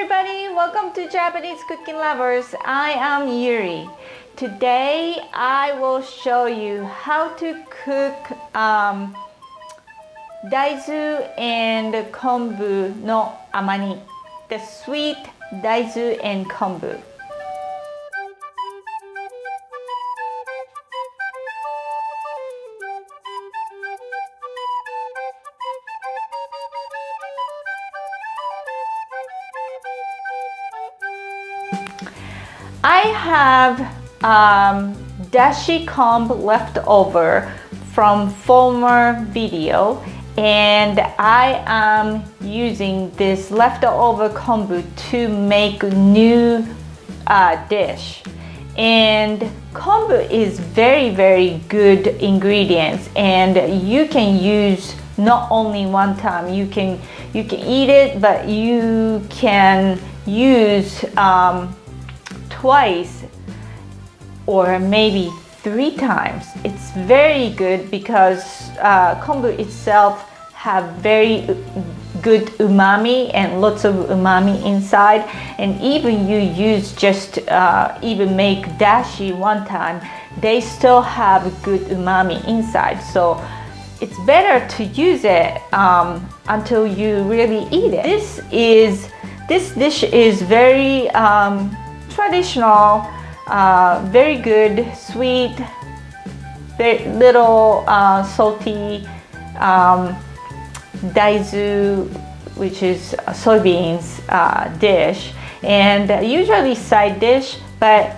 everybody, welcome to Japanese Cooking Lovers. I am Yuri. Today I will show you how to cook Daizu and Konbu no amani, the sweet Daizu and Konbu. I have dashi kombu left over from former video, and I am using this leftover kombu to make new dish. And kombu is very good ingredients, and you can use not only one time. You can eat it, but you can use twice or maybe 3 times. It's very good because kombu itself have very good umami and lots of umami inside, and even you use just even make dashi one time, they still have good umami inside. So it's better to use it until you really eat it. This dish is very traditional, very good, sweet, very little salty daizu, which is a soybeans dish, and usually side dish. But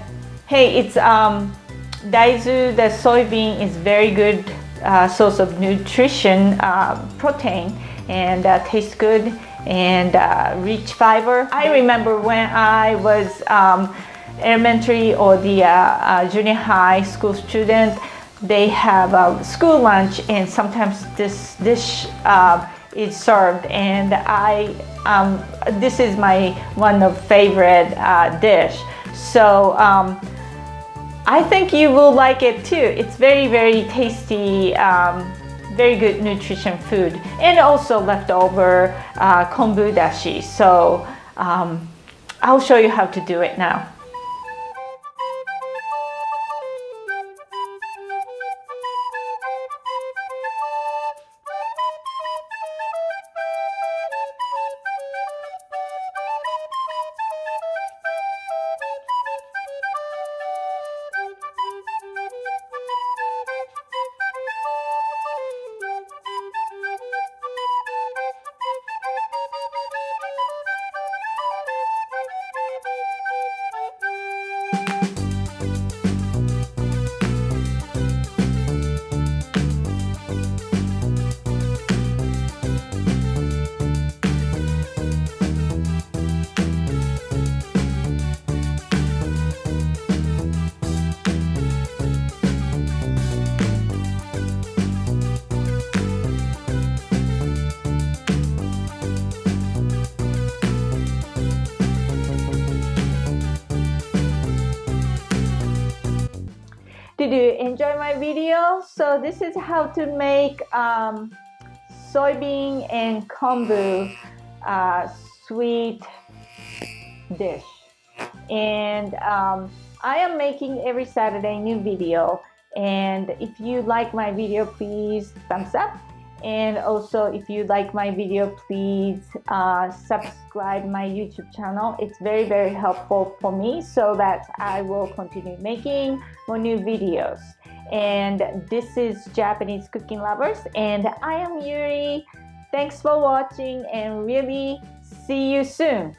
hey, it's daizu, the soybean, is very good source of nutrition, protein, and tastes good and rich fiber. I remember when I was elementary or the junior high school student, they have a school lunch, and sometimes this dish is served, and this is my one of favorite dish. So I think you will like it too. It's very tasty, very good nutrition food, and also leftover Konbu Dashi. So I'll show you how to do it now. Did you enjoy my video? So this is how to make soybean and kombu sweet dish. And I am making every Saturday new video. And if you like my video, please thumbs up. And also, if you like my video, please subscribe my YouTube channel. It's very helpful for me, so that I will continue making more new videos. And this is Japanese Cooking Lovers, and I am Yuri. Thanks for watching, and really see you soon.